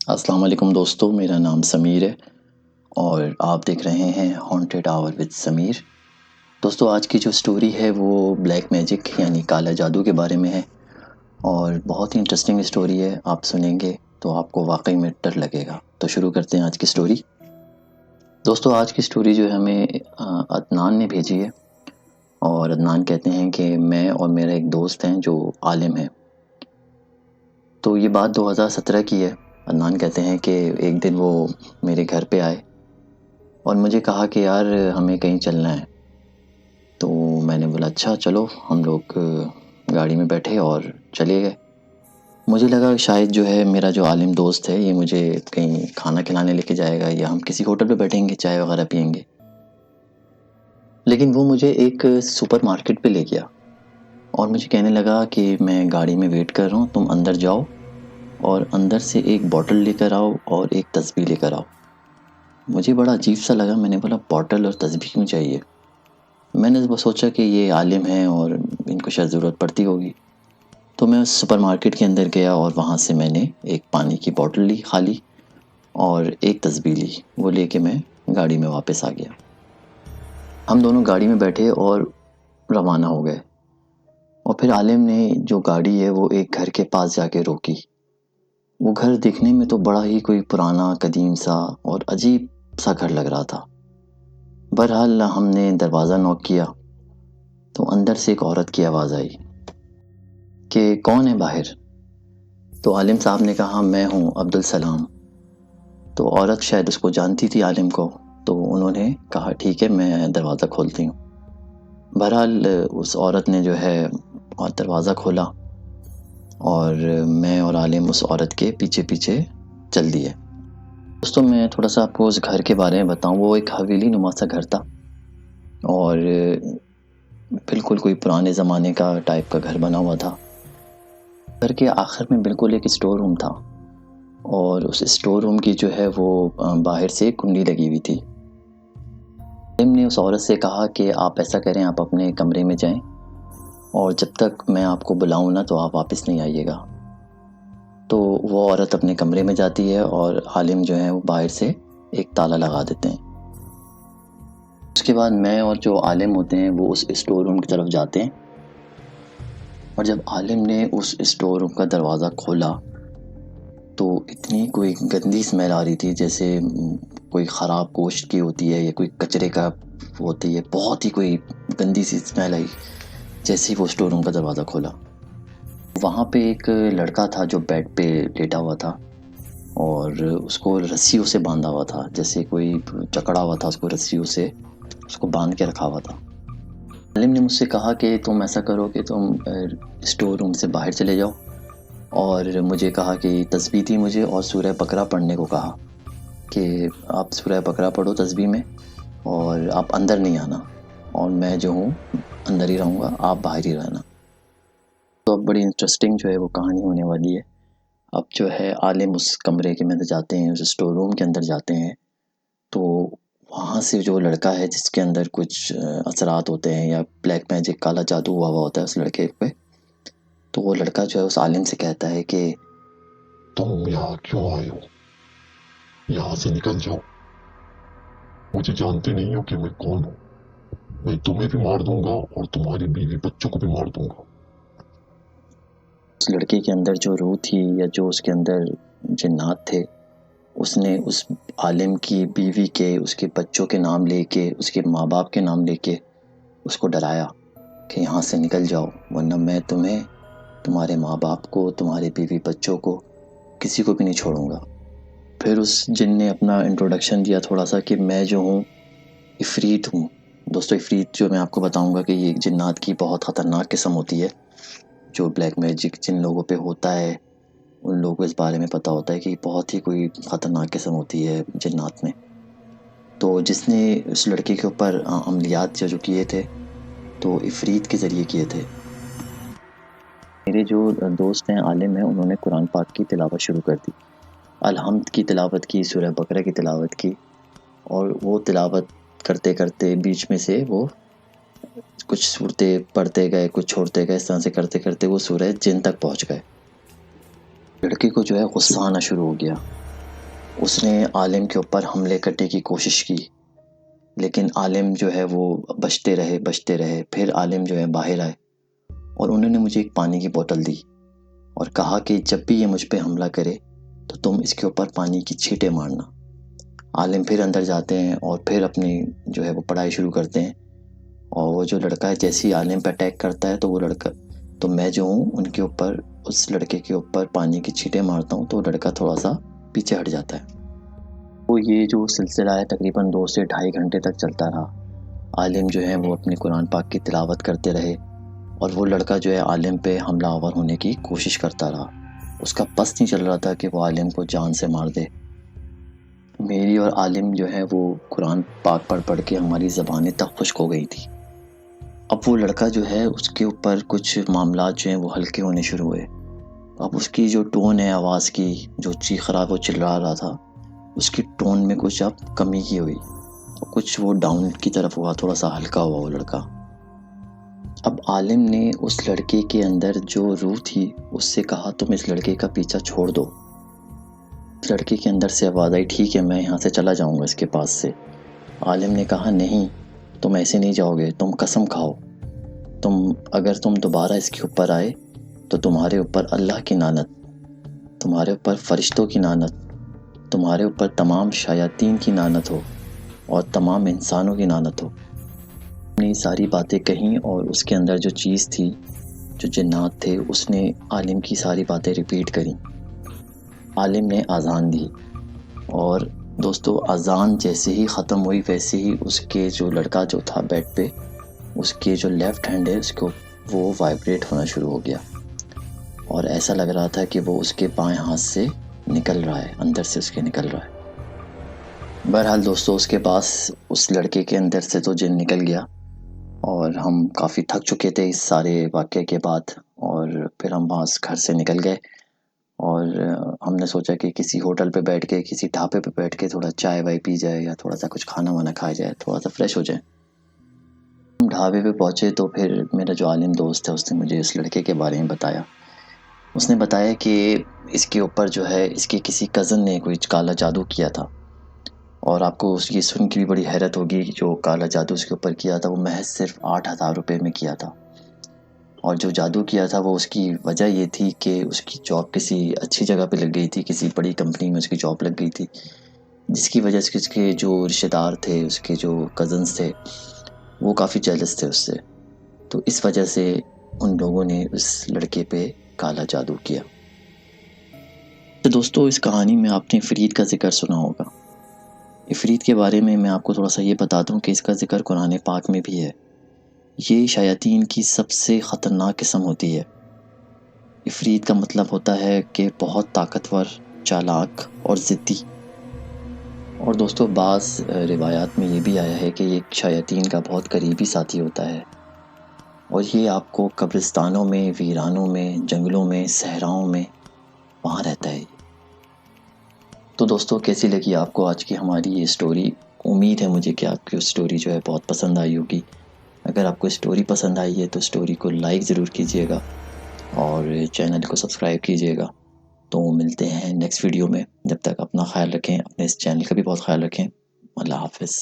السلام علیکم دوستو، میرا نام سمیر ہے اور آپ دیکھ رہے ہیں ہانٹیڈ آور وتھ سمیر۔ دوستو، آج کی جو سٹوری ہے وہ بلیک میجک یعنی کالا جادو کے بارے میں ہے اور بہت ہی انٹرسٹنگ سٹوری ہے۔ آپ سنیں گے تو آپ کو واقعی میں ڈر لگے گا۔ تو شروع کرتے ہیں آج کی سٹوری۔ دوستو، آج کی سٹوری جو ہے ہمیں عدنان نے بھیجی ہے اور عدنان کہتے ہیں کہ میں اور میرا ایک دوست ہیں جو عالم ہے۔ تو یہ بات 2017 کی ہے۔ عدنان کہتے ہیں کہ ایک دن وہ میرے گھر پہ آئے اور مجھے کہا کہ یار ہمیں کہیں چلنا ہے۔ تو میں نے بولا اچھا چلو، ہم لوگ گاڑی میں بیٹھے اور چلے گئے۔ مجھے لگا شاید جو ہے میرا جو عالم دوست ہے یہ مجھے کہیں کھانا کھلانے لے کے جائے گا یا ہم کسی ہوٹل پہ بیٹھیں گے، چائے وغیرہ پئیں گے، لیکن وہ مجھے ایک سپر مارکیٹ پہ لے گیا اور مجھے کہنے لگا کہ میں گاڑی میں ویٹ کر رہا ہوں، تم اندر جاؤ اور اندر سے ایک بوٹل لے کر آؤ اور ایک تسبیح لے کر آؤ۔ مجھے بڑا عجیب سا لگا، میں نے بولا بوٹل اور تسبیح کیوں چاہیے؟ میں نے سوچا کہ یہ عالم ہیں اور ان کو شاید ضرورت پڑتی ہوگی۔ تو میں اس سپر مارکیٹ کے اندر گیا اور وہاں سے میں نے ایک پانی کی بوٹل لی خالی اور ایک تسبیح لی، وہ لے کے میں گاڑی میں واپس آ گیا۔ ہم دونوں گاڑی میں بیٹھے اور روانہ ہو گئے اور پھر عالم نے جو گاڑی ہے وہ ایک گھر کے پاس جا کے روکی۔ وہ گھر دیکھنے میں تو بڑا ہی کوئی پرانا قدیم سا اور عجیب سا گھر لگ رہا تھا۔ بہرحال ہم نے دروازہ نوک کیا تو اندر سے ایک عورت کی آواز آئی کہ کون ہے باہر؟ تو عالم صاحب نے کہا میں ہوں عبدالسلام۔ تو عورت شاید اس کو جانتی تھی عالم کو، تو انہوں نے کہا ٹھیک ہے میں دروازہ کھولتی ہوں۔ بہرحال اس عورت نے جو ہے دروازہ کھولا اور میں اور عالم اس عورت کے پیچھے پیچھے چل دیے۔ دوستوں، میں تھوڑا سا آپ کو اس گھر کے بارے میں بتاؤں۔ وہ ایک حویلی نما سا گھر تھا اور بالکل کوئی پرانے زمانے کا ٹائپ کا گھر بنا ہوا تھا۔ گھر کے آخر میں بالکل ایک اسٹور روم تھا اور اس اسٹور روم کی جو ہے وہ باہر سے کنڈی لگی ہوئی تھی۔ عالم نے اس عورت سے کہا کہ آپ ایسا کریں، آپ اپنے کمرے میں جائیں اور جب تک میں آپ کو بلاؤں نا تو آپ واپس نہیں آئیے گا۔ تو وہ عورت اپنے کمرے میں جاتی ہے اور عالم جو ہے وہ باہر سے ایک تالا لگا دیتے ہیں۔ اس کے بعد میں اور جو عالم ہوتے ہیں وہ اس اسٹور روم کی طرف جاتے ہیں اور جب عالم نے اس اسٹور روم کا دروازہ کھولا تو اتنی کوئی گندی اسمیل آ رہی تھی، جیسے کوئی خراب گوشت کی ہوتی ہے یا کوئی کچرے کا ہوتی ہے، بہت ہی کوئی گندی سی اسمیل آئی جیسے ہی وہ اسٹور روم کا دروازہ کھولا۔ وہاں پہ ایک لڑکا تھا جو بیڈ پہ لیٹا ہوا تھا اور اس کو رسیوں سے باندھا ہوا تھا، جیسے کوئی جکڑا ہوا تھا، اس کو رسیوں سے اس کو باندھ کے رکھا ہوا تھا۔ عالم نے مجھ سے کہا کہ تم ایسا کرو کہ تم اسٹور روم سے باہر چلے جاؤ، اور مجھے کہا کہ تسبیح دی مجھے اور سورہ بقرہ پڑھنے کو کہا کہ آپ سورہ بقرہ پڑھو تسبیح میں اور آپ اندر نہیں آنا اور میں جو ہوں اندر ہی رہوں گا، آپ باہر ہی رہنا۔ تو اب بڑی انٹرسٹنگ جو ہے وہ کہانی ہونے والی ہے۔ اب جو ہے عالم اس کمرے کے اندر جاتے ہیں، اس اسٹور روم کے اندر جاتے ہیں، تو وہاں سے جو لڑکا ہے جس کے اندر کچھ اثرات ہوتے ہیں یا بلیک میجک کالا جادو ہوا ہوتا ہے اس لڑکے پہ، تو وہ لڑکا جو ہے اس عالم سے کہتا ہے کہ تم یہاں کیوں آئے ہو؟ یہاں سے نکل جاؤ، مجھے جانتے نہیں ہو کہ میں کون ہوں۔ میں تمہیں بھی مار دوں گا اور تمہاری بیوی بچوں کو بھی مار دوں گا۔ اس لڑکے کے اندر جو روح تھی یا جو اس کے اندر جنات تھے، اس نے اس عالم کی بیوی کے، اس کے بچوں کے نام لے کے، اس کے ماں باپ کے نام لے کے اس کو ڈرایا کہ یہاں سے نکل جاؤ ورنہ میں تمہیں، تمہارے ماں باپ کو، تمہارے بیوی بچوں کو، کسی کو بھی نہیں چھوڑوں گا۔ پھر اس جن نے اپنا انٹروڈکشن دیا تھوڑا سا کہ میں جو ہوں عفریت ہوں۔ دوستو، عفریت جو میں آپ کو بتاؤں گا کہ یہ ایک جنات کی بہت خطرناک قسم ہوتی ہے، جو بلیک میجک جن لوگوں پہ ہوتا ہے ان لوگوں کو اس بارے میں پتہ ہوتا ہے کہ بہت ہی کوئی خطرناک قسم ہوتی ہے جنات میں۔ تو جس نے اس لڑکے کے اوپر عملیات جو کیے تھے تو عفریت کے ذریعے کیے تھے۔ میرے جو دوست ہیں عالم ہیں، انہوں نے قرآن پاک کی تلاوت شروع کر دی، الحمد کی تلاوت کی، سورہ بقرہ کی تلاوت کی، اور وہ تلاوت کرتے کرتے بیچ میں سے وہ کچھ صورتیں پڑھتے گئے، کچھ چھوڑتے گئے، اس طرح سے کرتے کرتے وہ سورہ جن تک پہنچ گئے۔ لڑکے کو جو ہے غصہ آنا شروع ہو گیا اس نے عالم کے اوپر حملے کرنے کی کوشش کی، لیکن عالم جو ہے وہ بچتے رہے. پھر عالم جو ہے باہر آئے اور انہوں نے مجھے ایک پانی کی بوتل دی اور کہا کہ جب بھی یہ مجھ پہ حملہ کرے تو تم اس کے اوپر پانی کی چھینٹیں مارنا. عالم پھر اندر جاتے ہیں اور پھر اپنی جو ہے وہ پڑھائی شروع کرتے ہیں. اور وہ جو لڑکا ہے جیسے ہی عالم پہ اٹیک کرتا ہے تو میں جو ہوں ان کے اوپر، اس لڑکے کے اوپر پانی کی چھینٹیں مارتا ہوں تو وہ لڑکا تھوڑا سا پیچھے ہٹ جاتا ہے. تو یہ جو سلسلہ ہے تقریباً 2 سے 2.5 گھنٹے تک چلتا رہا. عالم جو ہے وہ اپنے قرآن پاک کی تلاوت کرتے رہے اور وہ لڑکا جو ہے عالم پہ حملہ آور ہونے کی کوشش کرتا رہا. اس کا بس نہیں چل رہا تھا کہ وہ عالم کو جان سے مار دے. میری اور عالم جو ہے وہ قرآن پاک پڑھ کے ہماری زبانیں تک خشک ہو گئی تھی. اب وہ لڑکا جو ہے اس کے اوپر کچھ معاملات جو ہیں وہ ہلکے ہونے شروع ہوئے. اب اس کی جو ٹون ہے آواز کی، جو چیخ رہا وہ چلا رہا تھا، اس کی ٹون میں کچھ اب کمی کی ہوئی، کچھ وہ ڈاؤن کی طرف ہوا، تھوڑا سا ہلکا ہوا وہ لڑکا. اب عالم نے اس لڑکے کے اندر جو روح تھی اس سے کہا تم اس لڑکے کا پیچھا چھوڑ دو. اس لڑکے کے اندر سے آواز آئی ٹھیک ہے میں یہاں سے چلا جاؤں گا اس کے پاس سے. عالم نے کہا نہیں، تم ایسے نہیں جاؤ گے، تم قسم کھاؤ، اگر تم دوبارہ اس کے اوپر آئے تو تمہارے اوپر اللہ کی لعنت، تمہارے اوپر فرشتوں کی لعنت، تمہارے اوپر تمام شیاطین کی لعنت ہو اور تمام انسانوں کی لعنت ہو. نے ساری باتیں کہیں اور اس کے اندر جو چیز تھی، جو جنات تھے، اس نے عالم کی ساری باتیں ریپیٹ کریں. عالم نے اذان دی اور دوستو اذان جیسے ہی ختم ہوئی ویسے ہی اس کے جو لڑکا جو تھا بیڈ پہ، اس کے جو لیفٹ ہینڈ ہے اس کو وہ وائبریٹ ہونا شروع ہو گیا اور ایسا لگ رہا تھا کہ وہ اس کے بائیں ہاتھ سے نکل رہا ہے، اندر سے اس کے نکل رہا ہے. بہرحال دوستو اس کے پاس اس لڑکے کے اندر سے تو جن نکل گیا اور ہم کافی تھک چکے تھے اس سارے واقعے کے بعد، اور پھر ہم وہاں گھر سے نکل گئے اور ہم نے سوچا کہ کسی ہوٹل پہ بیٹھ کے، کسی ڈھابے پہ بیٹھ کے تھوڑا چائے وائے پی جائے یا تھوڑا سا کچھ کھانا وانا کھایا جائے، تھوڑا سا فریش ہو جائے. ہم ڈھابے پہ پہنچے تو پھر میرا جو عالم دوست ہے اس نے مجھے اس لڑکے کے بارے میں بتایا. اس نے بتایا کہ اس کے اوپر جو ہے اس کے کسی کزن نے کوئی کالا جادو کیا تھا، اور آپ کو یہ سن کے بھی بڑی حیرت ہوگی کہ جو کالا جادو اس کے اوپر کیا تھا وہ محض صرف 8,000 روپے میں کیا تھا. اور جو جادو کیا تھا وہ اس کی وجہ یہ تھی کہ اس کی جاب کسی اچھی جگہ پہ لگ گئی تھی، کسی بڑی کمپنی میں اس کی جاب لگ گئی تھی، جس کی وجہ سے اس کے جو رشتہ دار تھے، اس کے جو کزنز تھے، وہ کافی جیلس تھے اس سے. تو اس وجہ سے ان لوگوں نے اس لڑکے پہ کالا جادو کیا. تو دوستو اس کہانی میں آپ نے عفریت کا ذکر سنا ہوگا. عفریت کے بارے میں آپ کو تھوڑا سا یہ بتا دوں کہ اس کا ذکر قرآن پاک میں بھی ہے. یہ شیاطین کی سب سے خطرناک قسم ہوتی ہے. عفریت کا مطلب ہوتا ہے کہ بہت طاقتور، چالاک اور ضدی. اور دوستو بعض روایات میں یہ بھی آیا ہے کہ یہ شیاطین کا بہت قریبی ساتھی ہوتا ہے اور یہ آپ کو قبرستانوں میں، ویرانوں میں، جنگلوں میں، صحراؤں میں وہاں رہتا ہے. تو دوستو کیسی لگی آپ کو آج کی ہماری یہ سٹوری؟ امید ہے مجھے کہ آپ کی سٹوری جو ہے بہت پسند آئی ہوگی. اگر آپ کو سٹوری پسند آئی ہے تو سٹوری کو لائک ضرور کیجیے گا اور چینل کو سبسکرائب کیجیے گا. تو ملتے ہیں نیکسٹ ویڈیو میں. جب تک اپنا خیال رکھیں، اپنے اس چینل کا بھی بہت خیال رکھیں. اللہ حافظ.